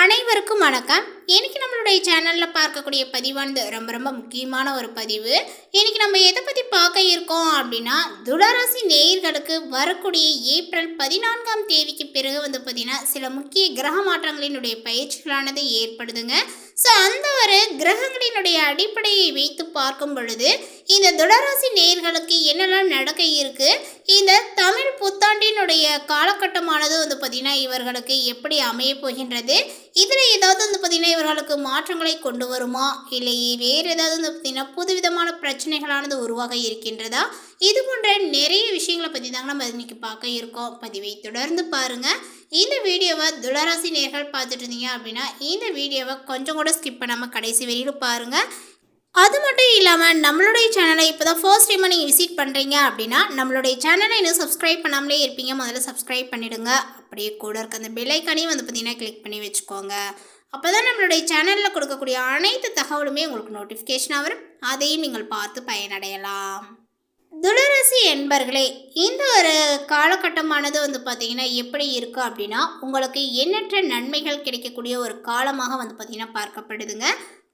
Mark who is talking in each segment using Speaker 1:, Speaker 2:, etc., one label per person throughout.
Speaker 1: அனைவருக்கும் வணக்கம். இன்னைக்கு நம்மளுடைய சேனலில் பார்க்கக்கூடிய பதிவானது ரொம்ப முக்கியமான ஒரு பதிவு. இன்னைக்கு நம்ம எதை பற்றி பார்க்க இருக்கோம் அப்படின்னா, துளாராசி நேயர்களுக்கு வரக்கூடிய ஏப்ரல் 14ஆம் தேதிக்கு பிறகு பார்த்தீங்கன்னா சில முக்கிய கிரக மாற்றங்களினுடைய பயிற்சிகளானது ஏற்படுதுங்க. ஸோ அந்த ஒரு கிரகங்களினுடைய அடிப்படையை வைத்து பார்க்கும் பொழுது இந்த துளாராசி நேயர்களுக்கு என்னெல்லாம் நடக்க இருக்கு, இந்த தமிழ் புத்தாண்டினுடைய காலகட்டமானது பார்த்தீங்கன்னா இவர்களுக்கு எப்படி அமைய போகின்றது, இதில் ஏதாவது பார்த்தீங்கன்னா இவர்களுக்கு மாற்றங்களை கொண்டு வருமா, இல்லை வேறு ஏதாவது பார்த்தீங்கன்னா புதுவிதமான பிரச்சனைகளானது உருவாக இருக்கின்றதா, இது போன்ற நிறைய விஷயங்களை பற்றி தாங்க நம்ம இன்னைக்கு பார்க்க இருக்கோம். பதிவை தொடர்ந்து பாருங்கள். இந்த வீடியோவை துளாராசி நேயர்கள் பார்த்துட்டு இருந்தீங்க அப்படின்னா இந்த வீடியோவை கொஞ்சம் கூட ஸ்கிப் பண்ணாமல் கடைசி வரையிலும் பாருங்கள். அது மட்டும் இல்லாமல் நம்மளுடைய சேனலை இப்போ தான் ஃபர்ஸ்ட் டைமாக நீங்கள் விசிட் பண்ணுறீங்க அப்படின்னா நம்மளுடைய சேனலை இன்னும் சப்ஸ்கிரைப் பண்ணாமலே இருப்பீங்க, முதல்ல சப்ஸ்கிரைப் பண்ணிவிடுங்க. அப்படியே கூட இருக்க அந்த பெல் ஐக்கானையும் பார்த்தீங்கன்னா கிளிக் பண்ணி வச்சுக்கோங்க. அப்போ தான் நம்மளுடைய சேனலில் கொடுக்கக்கூடிய அனைத்து தகவலுமே உங்களுக்கு நோட்டிஃபிகேஷனாக வரும், அதையும் நீங்கள் பார்த்து பயனடையலாம். துளாராசி என்பர்களே, இந்த ஒரு காலகட்டமானது பார்த்தீங்கன்னா எப்படி இருக்குது அப்படின்னா உங்களுக்கு எண்ணற்ற நன்மைகள் கிடைக்கக்கூடிய ஒரு காலமாக பார்த்தீங்கன்னா பார்க்கப்படுதுங்க.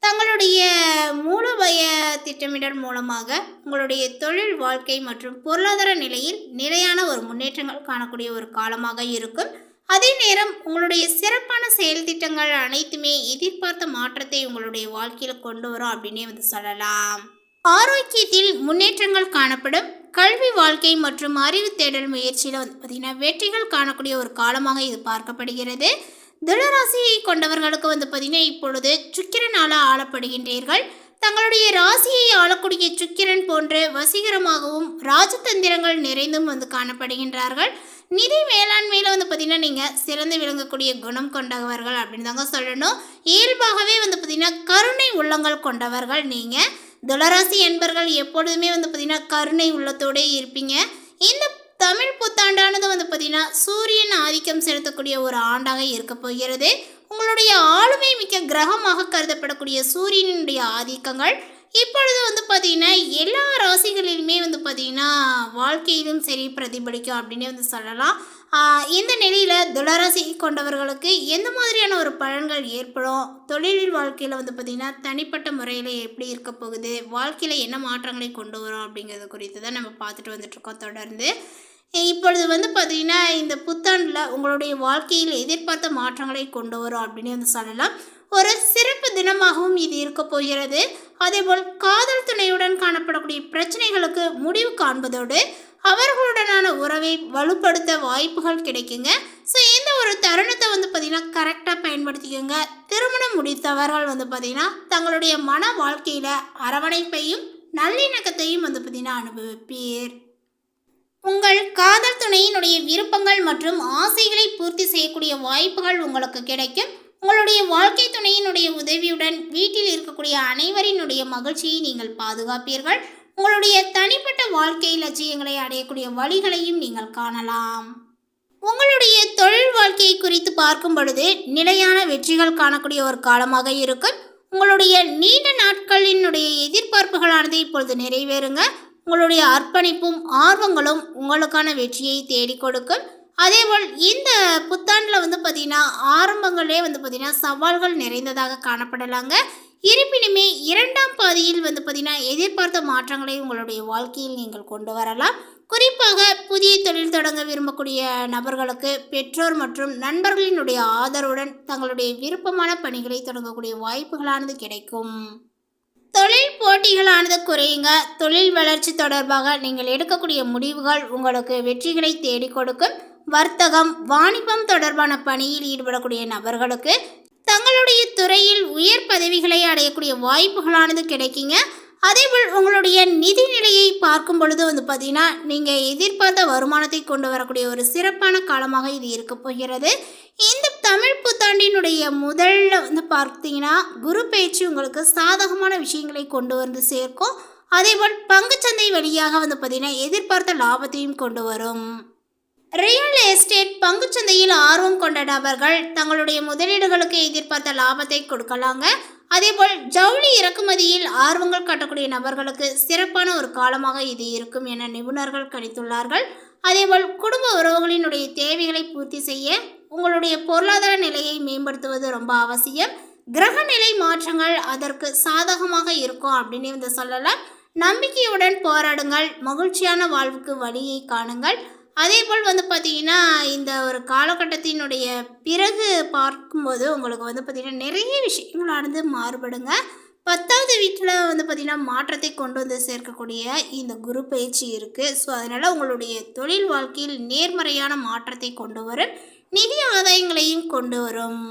Speaker 1: தங்களுடைய மூலோபாய திட்டமிடல் மூலமாக உங்களுடைய தொழில் வாழ்க்கை மற்றும் பொருளாதார நிலையில் நிலையான ஒரு முன்னேற்றங்கள் காணக்கூடிய ஒரு காலமாக இருக்கும். அதே நேரம் உங்களுடைய சிறப்பான செயல் திட்டங்கள் அனைத்துமே எதிர்பார்த்த மாற்றத்தை உங்களுடைய வாழ்க்கையில் கொண்டு வரும் அப்படின்னே சொல்லலாம். ஆரோக்கியத்தில் முன்னேற்றங்கள் காணப்படும். கல்வி வாழ்க்கை மற்றும் அறிவு தேடல் முயற்சியில் பார்த்தீங்கன்னா வெற்றிகள் காணக்கூடிய ஒரு காலமாக இது பார்க்கப்படுகிறது. துளராசியை கொண்டவர்களுக்கு பார்த்தீங்கன்னா இப்பொழுது சுக்கிரனால ஆளப்படுகின்றீர்கள். தங்களுடைய ராசியை ஆளக்கூடிய சுக்கிரன் போன்று வசீகரமாகவும் ராஜதந்திரங்கள் நிறைந்தும் காணப்படுகின்றார்கள். நிதி மேலாண்மையில் பார்த்தீங்கன்னா நீங்கள் சிறந்து விளங்கக்கூடிய குணம் கொண்டவர்கள் அப்படின்னு தாங்க சொல்லணும். இயல்பாகவே பார்த்தீங்கன்னா கருணை உள்ளங்கள் கொண்டவர்கள் நீங்கள். துளராசி என்பர்கள் எப்பொழுதுமே பார்த்தீங்கன்னா கருணை உள்ளத்தோடே இருப்பீங்க. இந்த தமிழ் புத்தாண்டானது பார்த்தீங்கன்னா சூரியன் ஆதிக்கம் செலுத்தக்கூடிய ஒரு ஆண்டாக இருக்க போகிறது. உங்களுடைய ஆளுமை மிக்க கிரகமாக கருதப்படக்கூடிய சூரியனுடைய ஆதிக்கங்கள் இப்பொழுது பார்த்தீங்கன்னா எல்லா ராசிகளிலுமே பார்த்தீங்கன்னா வாழ்க்கையிலும் சரி பிரதிபலிக்கும் அப்படின்னு சொல்லலாம். இந்த நிலையில் துளாராசி கொண்டவர்களுக்கு எந்த மாதிரியான ஒரு பலன்கள் ஏற்படும், தொழில் வாழ்க்கையில் பார்த்தீங்கன்னா தனிப்பட்ட முறையில் எப்படி இருக்க போகுது, வாழ்க்கையில் என்ன மாற்றங்களை கொண்டு வரும் அப்படிங்கிறது குறித்து தான் நம்ம பார்த்துட்டு வந்துட்ருக்கோம் தொடர்ந்து. இப்பொழுது பார்த்தீங்கன்னா இந்த புத்தாண்டில் உங்களுடைய வாழ்க்கையில் எதிர்பார்த்த மாற்றங்களை கொண்டு வரும் அப்படின்னு சொல்லலாம். ஒரு சிறப்பு தினமாகவும் இது இருக்க போகிறது. அதேபோல் காதல் துணையுடன் காணப்படக்கூடிய பிரச்சனைகளுக்கு முடிவு காண்பதோடு அவர்களுடனான உறவை வலுப்படுத்த வாய்ப்புகள் கிடைக்குங்க. ஸோ இந்த ஒரு தருணத்தை பார்த்தீங்கன்னா கரெக்டாக பயன்படுத்திக்கோங்க. திருமணம் முடித்தவர்கள் பார்த்தீங்கன்னா தங்களுடைய மன வாழ்க்கையில் அரவணைப்பையும் நல்லிணக்கத்தையும் பார்த்தீங்கன்னா அனுபவிப்பீர். உங்கள் காதல் துணையினுடைய விருப்பங்கள் மற்றும் ஆசைகளை பூர்த்தி செய்யக்கூடிய வாய்ப்புகள் உங்களுக்கு கிடைக்கும். உங்களுடைய வாழ்க்கை துணையினுடைய உதவியுடன் வீட்டில் இருக்கக்கூடிய அனைவரினுடைய மகிழ்ச்சியை நீங்கள் பாதுகாப்பீர்கள். உங்களுடைய தனிப்பட்ட வாழ்க்கை லட்சியங்களை அடையக்கூடிய வழிகளையும் நீங்கள் காணலாம். உங்களுடைய தொழில் வாழ்க்கையை குறித்து பார்க்கும் பொழுது நிலையான வெற்றிகள் காணக்கூடிய ஒரு காலமாக இருக்கும். உங்களுடைய நீண்ட நாட்களினுடைய எதிர்பார்ப்புகளானது இப்பொழுது நிறைவேறுங்க. உங்களுடைய அர்ப்பணிப்பும் ஆர்வங்களும் உங்களுக்கான வெற்றியை தேடி கொடுக்கும். அதேபோல் இந்த புத்தாண்டில் பார்த்தீங்கன்னா ஆரம்பங்களே பார்த்தீங்கன்னா சவால்கள் நிறைந்ததாக காணப்படலாங்க. இருப்பினுமே இரண்டாம் பாதியில் பார்த்தீங்கன்னா எதிர்பார்த்த மாற்றங்களை உங்களுடைய வாழ்க்கையில் நீங்கள் கொண்டு வரலாம். குறிப்பாக புதிய தொழில் தொடங்க விரும்பக்கூடிய நபர்களுக்கு பெற்றோர் மற்றும் நண்பர்களினுடைய ஆதரவுடன் தங்களுடைய விருப்பமான பணிகளை தொடங்கக்கூடிய வாய்ப்புகளானது கிடைக்கும். தொழில் போட்டிகளானது குறையுங்க. தொழில் வளர்ச்சி தொடர்பாக நீங்கள் எடுக்கக்கூடிய முடிவுகள் உங்களுக்கு வெற்றிகளை தேடி கொடுக்கும். வர்த்தகம் வாணிபம் தொடர்பான பணியில் ஈடுபடக்கூடிய நபர்களுக்கு தங்களுடைய துறையில் உயர் பதவிகளை அடையக்கூடிய வாய்ப்புகளானது கிடைக்குங்க. அதேபோல் உங்களுடைய நிதி நிலையை பார்க்கும் பொழுது பார்த்தீங்கன்னா நீங்கள் எதிர்பார்த்த வருமானத்தை கொண்டு வரக்கூடிய ஒரு சிறப்பான காலமாக இது இருக்க போகிறது. இந்த தமிழ் புத்தாண்டினுடைய முதல்ல பார்த்தீங்கன்னா குரு பயிற்சி உங்களுக்கு சாதகமான விஷயங்களை கொண்டு வந்து சேர்க்கும். அதேபோல் பங்குச்சந்தை வழியாக பார்த்தீங்கன்னா எதிர்பார்த்த லாபத்தையும் கொண்டு வரும். ரியல் எஸ்டேட் பங்குச்சந்தையில் ஆர்வம் கொண்ட நபர்கள் தங்களுடைய முதலீடுகளுக்கு எதிர்பார்த்த லாபத்தை கொடுக்கலாங்க. அதேபோல் ஜவுளி இறக்குமதியில் ஆர்வங்கள் காட்டக்கூடிய நபர்களுக்கு சிறப்பான ஒரு காலமாக இது இருக்கும் என நிபுணர்கள் கணித்துள்ளார்கள். அதேபோல் குடும்ப உறவுகளினுடைய தேவைகளை பூர்த்தி செய்ய உங்களுடைய பொருளாதார நிலையை மேம்படுத்துவது ரொம்ப அவசியம். கிரக நிலை மாற்றங்கள் அதற்கு சாதகமாக இருக்கும் அப்படின்னு வந்து சொல்லலாம். நம்பிக்கையுடன் போராடுங்கள், மகிழ்ச்சியான வாழ்வுக்கு வழியை காணுங்கள். அதேபோல் வந்து பார்த்திங்கன்னா இந்த ஒரு காலகட்டத்தினுடைய பிறகு பார்க்கும்போது உங்களுக்கு வந்து பார்த்திங்கன்னா நிறைய விஷயங்களானது மாறுபடுங்க. 10வது வீட்டில் வந்து பார்த்திங்கன்னா மாற்றத்தை கொண்டு வந்து சேர்க்கக்கூடிய இந்த குரு பயிற்சி இருக்குது. ஸோ அதனால் உங்களுடைய தொழில் வாழ்க்கையில் நேர்மறையான மாற்றத்தை கொண்டு வரும், நிதி ஆதாயங்களையும் கொண்டு வரும்.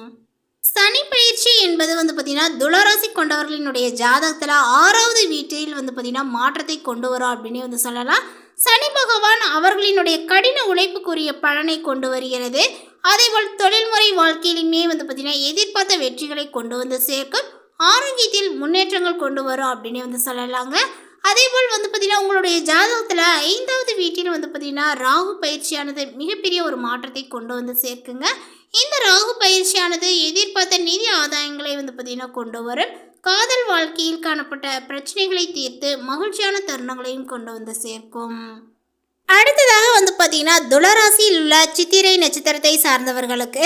Speaker 1: சனி பயிற்சி என்பது வந்து பார்த்திங்கன்னா துளாராசி கொண்டவர்களினுடைய ஜாதகத்தில் 6வது வீட்டில் வந்து பார்த்திங்கன்னா மாற்றத்தை கொண்டு வரும் அப்படின்னு வந்து சொல்லலாம். சனி பகவான் அவர்களினுடைய கடின உழைப்புக்குரிய பலனை கொண்டு வருகிறது. அதேபோல் தொழில்முறை வாழ்க்கையிலுமே வந்து பார்த்திங்கன்னா எதிர்பார்த்த வெற்றிகளை கொண்டு வந்து சேர்க்கும், ஆரோக்கியத்தில் முன்னேற்றங்கள் கொண்டு வரும் அப்படின்னு வந்து சொல்லலாங்க. அதேபோல் வந்து பார்த்திங்கன்னா உங்களுடைய ஜாதகத்தில் 5வது வீட்டில் வந்து பார்த்திங்கன்னா ராகு பயிற்சியானது மிகப்பெரிய ஒரு மாற்றத்தை கொண்டு வந்து சேர்க்குங்க. இந்த ராகு பயிற்சியானது எதிர்பார்த்த நிதி ஆதாயங்களை வந்து பார்த்திங்கன்னா கொண்டு வரும், காதல் வாழ்க்கையில் காணப்பட்ட பிரச்சனைகளை தீர்த்து மகிழ்ச்சியான தருணங்களையும் கொண்டு வந்து சேர்க்கும். அடுத்ததாக வந்து பார்த்திங்கன்னா துளாராசியில் உள்ள சித்திரை நட்சத்திரத்தை சார்ந்தவர்களுக்கு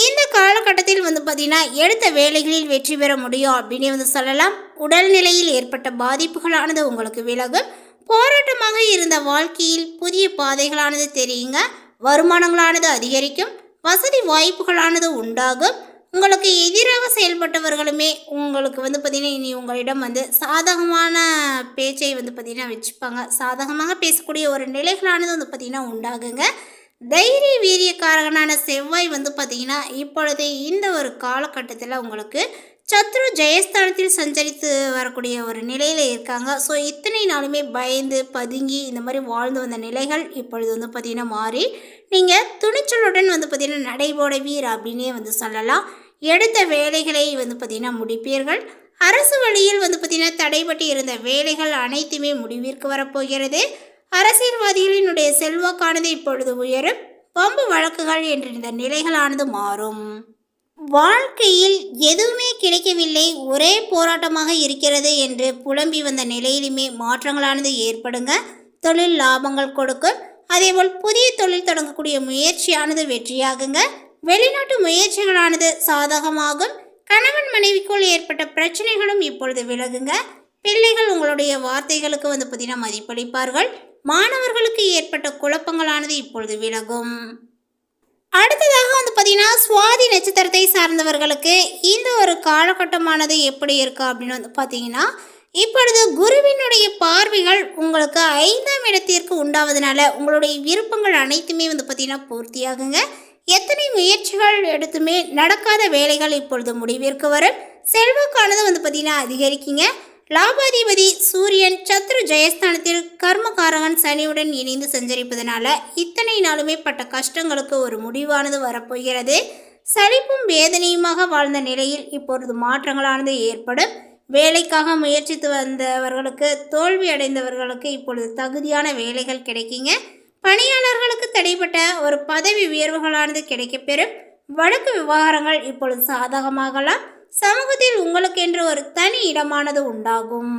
Speaker 1: இந்த காலகட்டத்தில் வந்து பார்த்திங்கன்னா எடுத்த வேலைகளில் வெற்றி பெற முடியும் அப்படின்னு வந்து சொல்லலாம். உடல்நிலையில் ஏற்பட்ட பாதிப்புகளானது உங்களுக்கு விலகும். போராட்டமாக இருந்த வாழ்க்கையில் புதிய பாதைகளானது தெரியுங்க. வருமானங்களானது அதிகரிக்கும், வசதி வாய்ப்புகளானது உண்டாகும். உங்களுக்கு எதிராக செயல்பட்டவர்களுமே உங்களுக்கு வந்து பார்த்திங்கன்னா இனி உங்களிடம் வந்து சாதகமான பேச்சை வந்து பார்த்திங்கன்னா வச்சுப்பாங்க. சாதகமாக பேசக்கூடிய ஒரு நிலைகளானது வந்து பார்த்திங்கன்னா உண்டாகுங்க. தைரிய வீரியக்காரகனான செவ்வாய் வந்து பார்த்திங்கன்னா இப்பொழுது இந்த ஒரு காலகட்டத்தில் உங்களுக்கு சத்ரு ஜெயஸ்தானத்தில் சஞ்சரித்து வரக்கூடிய ஒரு நிலையில் இருக்காங்க. ஸோ இத்தனை நாளுமே பயந்து பதுங்கி இந்த மாதிரி வாழ்ந்து வந்த நிலைகள் இப்பொழுது வந்து பார்த்திங்கன்னா மாறி நீங்கள் துணிச்சலுடன் வந்து பார்த்திங்கன்னா நடைபோடுவீர் அப்படின்னே வந்து சொல்லலாம். எடுத்த வேலைகளை வந்து பார்த்திங்கன்னா முடிப்பீர்கள். அரசு வழியில் வந்து பார்த்திங்கன்னா தடைபட்டு இருந்த வேலைகள் அனைத்துமே முடிவிற்கு வரப்போகிறது. அரசியல்வாதிகளினுடைய செல்வாக்கானது இப்பொழுது உயரும். பம்பு வழக்குகள் என்ற இந்த நிலைகளானது மாறும். வாழ்க்கையில் எதுவுமே கிடைக்கவில்லை, ஒரே போராட்டமாக இருக்கிறது என்று புலம்பி வந்த நிலையிலுமே மாற்றங்களானது ஏற்படுங்க. தொழில் லாபங்கள் கொடுக்கும். அதேபோல் புதிய தொழில் தொடங்கக்கூடிய முயற்சியானது வெற்றியாகுங்க. வெளிநாட்டு முயற்சிகளானது சாதகமாகும். கணவன் மனைவிக்குள் ஏற்பட்ட பிரச்சனைகளும் இப்பொழுது விலகுங்க. பிள்ளைகள் உங்களுடைய வார்த்தைகளுக்கு வந்து பார்த்திங்கன்னா மதிப்பளிப்பார்கள். மாணவர்களுக்கு ஏற்பட்ட குழப்பங்களானது இப்பொழுது விலகும். அடுத்ததாக வந்து பார்த்திங்கன்னா சுவாதி நட்சத்திரத்தை சார்ந்தவர்களுக்கு இந்த ஒரு காலகட்டமானது எப்படி இருக்கு அப்படின்னு வந்து பார்த்தீங்கன்னா இப்பொழுது குருவினுடைய பார்வைகள் உங்களுக்கு 5ஆம் இடத்திற்கு உண்டாவதுனால உங்களுடைய விருப்பங்கள் அனைத்துமே வந்து பார்த்திங்கன்னா பூர்த்தியாகுங்க. எத்தனை முயற்சிகள் எடுத்துமே நடக்காத வேலைகள் இப்பொழுது முடிவிற்கு வரும். செல்வாக்கானது வந்து பார்த்திங்கன்னா அதிகரிக்குங்க. லாபாதிபதி சூரியன் சத்ரு ஜெயஸ்தானத்தில் கர்மகாரகன் சனியுடன் இணைந்து சஞ்சரிப்பதனால இத்தனை நாளுமே பட்ட கஷ்டங்களுக்கு ஒரு முடிவானது வரப்போகிறது. சலிப்பும் வேதனையுமாக வாழ்ந்த நிலையில் இப்பொழுது மாற்றங்களானது ஏற்படும். வேலைக்காக முயற்சித்து வந்தவர்களுக்கு தோல்வி அடைந்தவர்களுக்கு இப்பொழுது தகுதியான வேலைகள் கிடைக்குங்க. பணியாளர்களுக்கு தடைப்பட்ட ஒரு பதவி உயர்வுகளானது கிடைக்கப்பெறும். வழக்கு விவகாரங்கள் இப்பொழுது சாதகமாகலாம். சமூகத்தில் உங்களுக்கென்று ஒரு தனி இடமானது உண்டாகும்.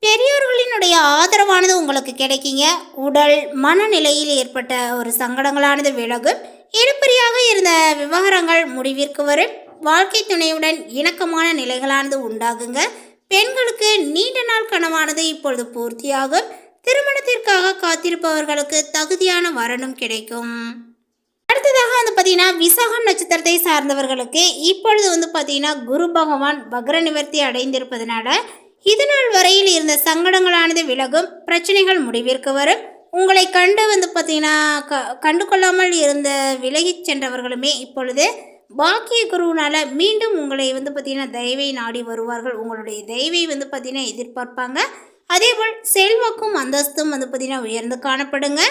Speaker 1: பெரியோர்களினுடைய ஆதரவானது உங்களுக்கு கிடைக்குங்க. உடல் மனநிலையில் ஏற்பட்ட ஒரு சங்கடங்களானது விலகும். இழுபறியாக இருந்த விவகாரங்கள் முடிவிற்கு வரும். வாழ்க்கை துணையுடன் இணக்கமான நிலைகளானது உண்டாகுங்க. பெண்களுக்கு நீண்ட நாள் கனவானது இப்பொழுது பூர்த்தியாகும். திருமணத்திற்காக காத்திருப்பவர்களுக்கு தகுதியான வரனும் கிடைக்கும். அடுத்ததாக வந்து பார்த்தீங்கன்னா விசாகம் நட்சத்திரத்தை சார்ந்தவர்களுக்கு இப்பொழுது வந்து பார்த்தீங்கன்னா குரு பகவான் வக்ர நிவர்த்தி அடைந்திருப்பதனால இதுநாள் வரையில் இருந்த சங்கடங்களானது விலகும். பிரச்சனைகள் முடிவிற்கு வரும். உங்களை கண்டு வந்து பார்த்தீங்கன்னா கண்டு கொள்ளாமல் இருந்த விலகி சென்றவர்களுமே இப்பொழுது பாக்கிய குருவினால் மீண்டும் உங்களை வந்து பார்த்தீங்கன்னா தயவை நாடி வருவார்கள். உங்களுடைய தயவை வந்து பார்த்தீங்கன்னா எதிர்பார்ப்பாங்க. அதேபோல் செல்வாக்கும் அந்தஸ்தும் வந்து பார்த்தீங்கன்னா உயர்ந்து காணப்படுங்க.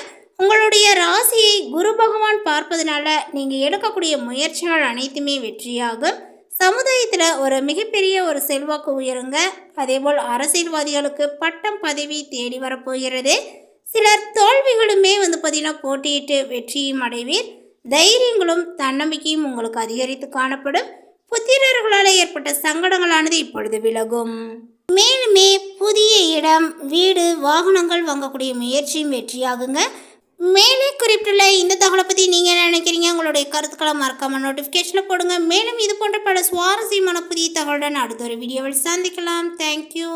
Speaker 1: உங்களுடைய ராசியை குரு பகவான் பார்ப்பதனால நீங்கள் எடுக்கக்கூடிய முயற்சிகள் அனைத்துமே வெற்றியாகும். சமுதாயத்தில் ஒரு மிகப்பெரிய ஒரு செல்வாக்கு உயருங்க. அதேபோல் அரசியல்வாதிகளுக்கு பட்டம் பதவி தேடி வரப்போகிறது. சிலர் தோல்விகளுமே வந்து பார்த்தீங்கன்னா போட்டியிட்டு வெற்றியும் அடைவீர். தைரியங்களும் தன்னம்பிக்கையும் உங்களுக்கு அதிகரித்து காணப்படும். புத்திரர்களால் ஏற்பட்ட சங்கடங்களானது இப்பொழுது விலகும். மேலுமே புதிய இடம் வீடு வாகனங்கள் வாங்கக்கூடிய முயற்சியும் வெற்றியாகுங்க. மேலே குறிப்பிட்டுள்ள இந்த தகவலை பற்றி நீங்கள் என்ன நினைக்கிறீங்க? உங்களுடைய கருத்துக்களை மறக்காமல் நோட்டிஃபிகேஷனில் போடுங்க. மேலும் இது போன்ற பல சுவாரஸ்யமான புதிய தகவலுடன் அடுத்த ஒரு வீடியோவில் சந்திக்கலாம். தேங்க்யூ.